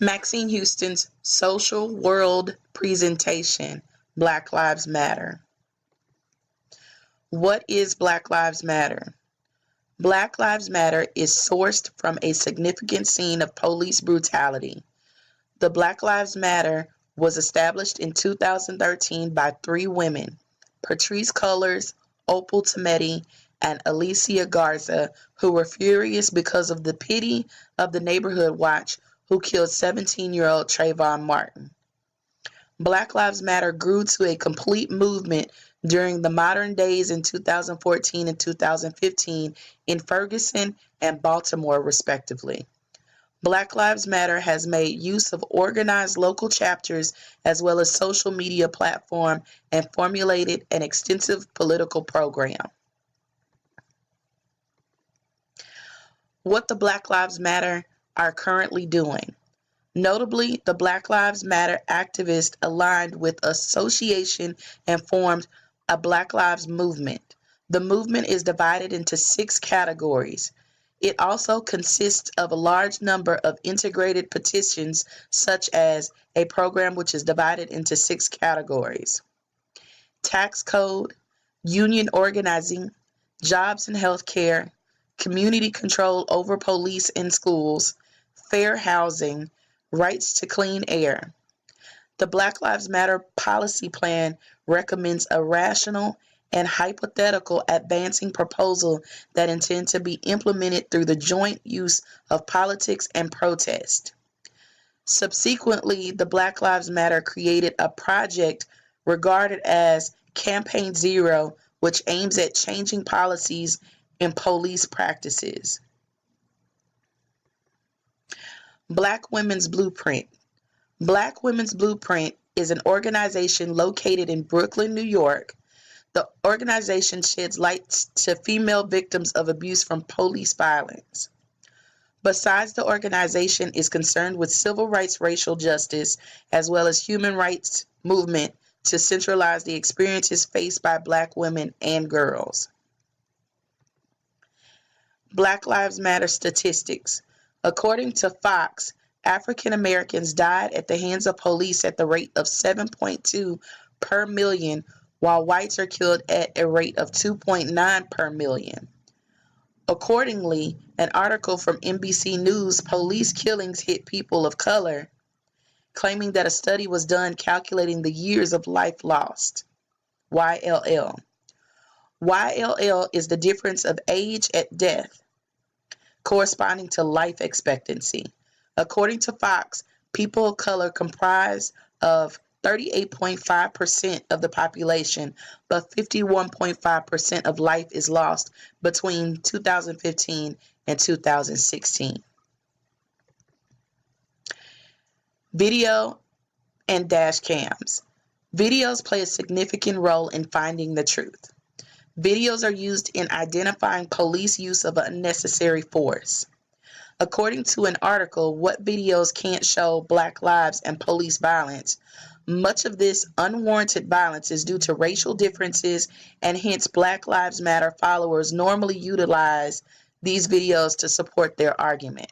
Maxine Houston's Social World Presentation, Black Lives Matter. What is Black Lives Matter? Black Lives Matter is sourced from a significant scene of police brutality. The Black Lives Matter was established in 2013 by three women, Patrisse Cullors, Opal Tometi, and Alicia Garza, who were furious because of the pity of the neighborhood watch who killed 17-year-old Trayvon Martin. Black Lives Matter grew to a complete movement during the modern days in 2014 and 2015 in Ferguson and Baltimore, respectively. Black Lives Matter has made use of organized local chapters as well as social media platform and formulated an extensive political program. What the Black Lives Matter are currently doing. Notably, the Black Lives Matter activists aligned with association and formed a Black Lives Movement. The movement is divided into 6 categories. It also consists of a large number of integrated petitions, such as a program which is divided into 6 categories: tax code, union organizing, jobs and healthcare, community control over police and schools, fair housing, rights to clean air. The Black Lives Matter policy plan recommends a rational and hypothetical advancing proposal that intend to be implemented through the joint use of politics and protest. Subsequently, the Black Lives Matter created a project regarded as Campaign Zero, which aims at changing policies and police practices. Black Women's Blueprint. Black Women's Blueprint is an organization located in Brooklyn, New York. The organization sheds light to female victims of abuse from police violence. Besides, the organization is concerned with civil rights, racial justice, as well as human rights movement to centralize the experiences faced by Black women and girls. Black Lives Matter statistics. According to Fox, African Americans died at the hands of police at the rate of 7.2 per million, while whites are killed at a rate of 2.9 per million. Accordingly, an article from NBC News, Police Killings Hit People of Color, claiming that a study was done calculating the years of life lost. YLL. YLL is the difference of age at death, corresponding to life expectancy. According to Fox, people of color comprise of 38.5% of the population, but 51.5% of life is lost between 2015 and 2016. Video and dash cams. Videos play a significant role in finding the truth. Videos are used in identifying police use of unnecessary force. According to an article, What Videos Can't Show Black Lives and Police Violence, much of this unwarranted violence is due to racial differences, and hence Black Lives Matter followers normally utilize these videos to support their argument.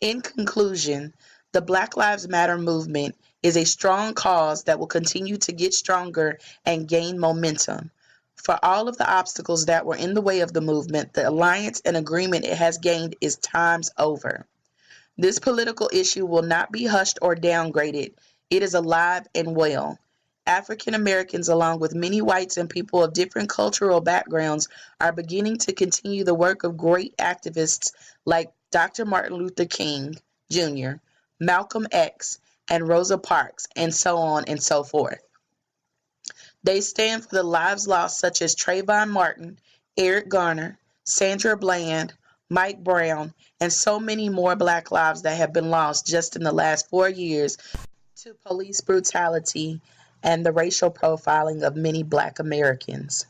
In conclusion, the Black Lives Matter movement is a strong cause that will continue to get stronger and gain momentum. For all of the obstacles that were in the way of the movement, the alliance and agreement it has gained is times over. This political issue will not be hushed or downgraded. It is alive and well. African Americans, along with many whites and people of different cultural backgrounds, are beginning to continue the work of great activists like Dr. Martin Luther King Jr., Malcolm X, and Rosa Parks, and so on and so forth. They stand for the lives lost, such as Trayvon Martin, Eric Garner, Sandra Bland, Mike Brown, and so many more Black lives that have been lost just in the last 4 years to police brutality and the racial profiling of many Black Americans.